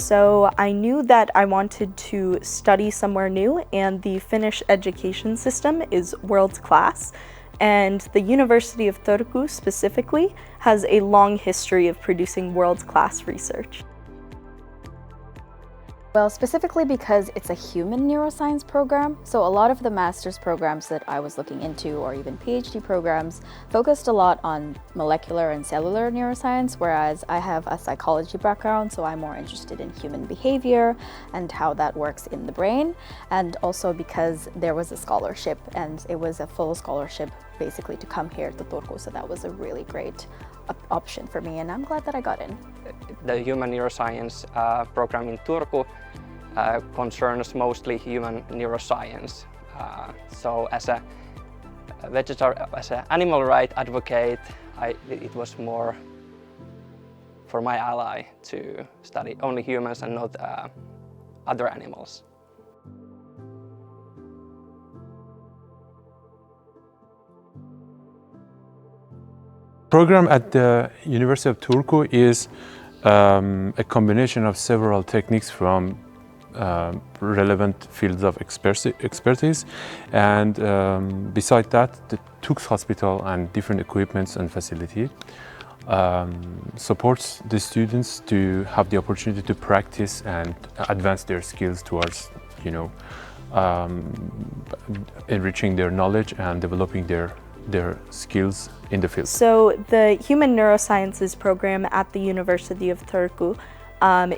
So I knew that I wanted to study somewhere new, and the Finnish education system is world class. And the University of Turku specifically has a long history of producing world-class research. Well, specifically because it's a human neuroscience program, so a lot of the master's programs that I was looking into, or even PhD programs, focused a lot on molecular and cellular neuroscience, whereas I have a psychology background, so I'm more interested in human behavior and how that works in the brain. And also because there was a scholarship, and it was a full scholarship basically to come here to Turku, so that was a really great option for me, and I'm glad that I got in. The Human Neuroscience program in Turku concerns mostly human neuroscience. So as an animal rights advocate, it was more for my ally to study only humans and not other animals. The program at the University of Turku is a combination of several techniques from relevant fields of expertise, and beside that, the Tux Hospital and different equipments and facility supports the students to have the opportunity to practice and advance their skills towards, enriching their knowledge and developing their skills in the field. So the Human Neurosciences program at the University of Turku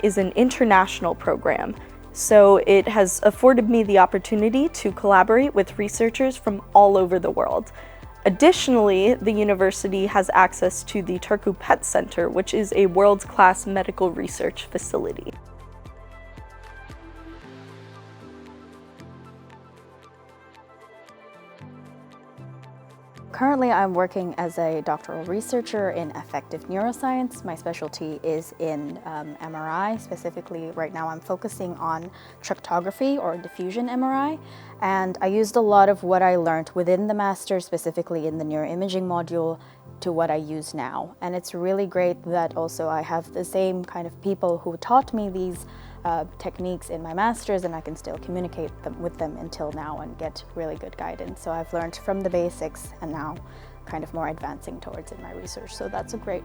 is an international program. So it has afforded me the opportunity to collaborate with researchers from all over the world. Additionally, the university has access to the Turku Pet Center, which is a world-class medical research facility. Currently, I'm working as a doctoral researcher in affective neuroscience. My specialty is in MRI. Specifically, right now I'm focusing on tractography or diffusion MRI. And I used a lot of what I learned within the master, specifically in the neuroimaging module, to what I use now. And it's really great that also I have the same kind of people who taught me these techniques in my master's, and I can still communicate with them until now and get really good guidance. So I've learned from the basics and now kind of more advancing towards in my research. So that's a great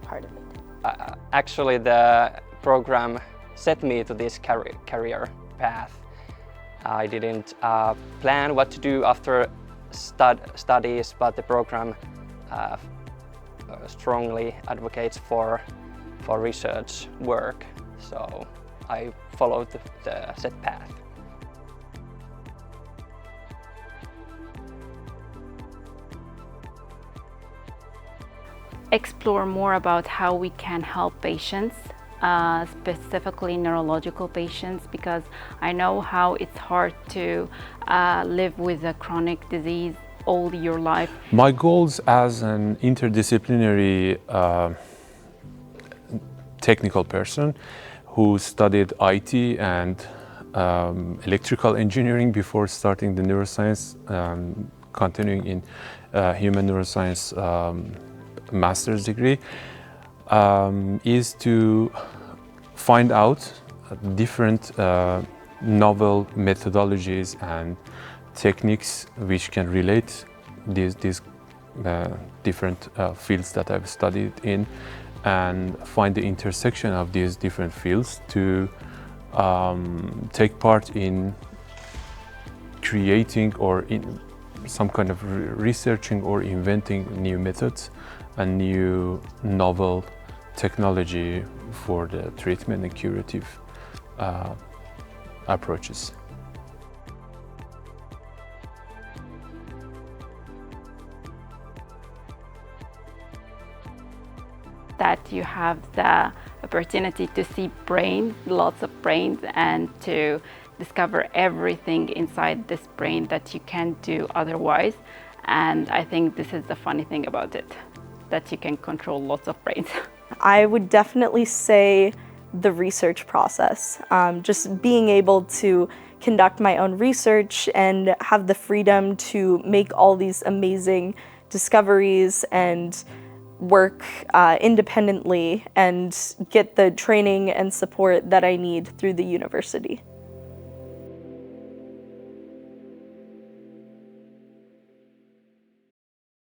part of it. Actually, the program set me to this career path. I didn't plan what to do after studies, but the program strongly advocates for research work. So I followed the set path. Explore more about how we can help patients, specifically neurological patients, because I know how it's hard to live with a chronic disease all your life. My goals as an interdisciplinary technical person who studied IT and electrical engineering before starting the neuroscience, continuing in human neuroscience master's degree, is to find out different novel methodologies and techniques which can relate these different fields that I've studied in, and find the intersection of these different fields to take part in creating or in some kind of researching or inventing new methods and new novel technology for the treatment and curative approaches. That you have the opportunity to see brains, lots of brains, and to discover everything inside this brain that you can't do otherwise. And I think this is the funny thing about it, that you can control lots of brains. I would definitely say the research process. Just being able to conduct my own research and have the freedom to make all these amazing discoveries and work independently and get the training and support that I need through the university.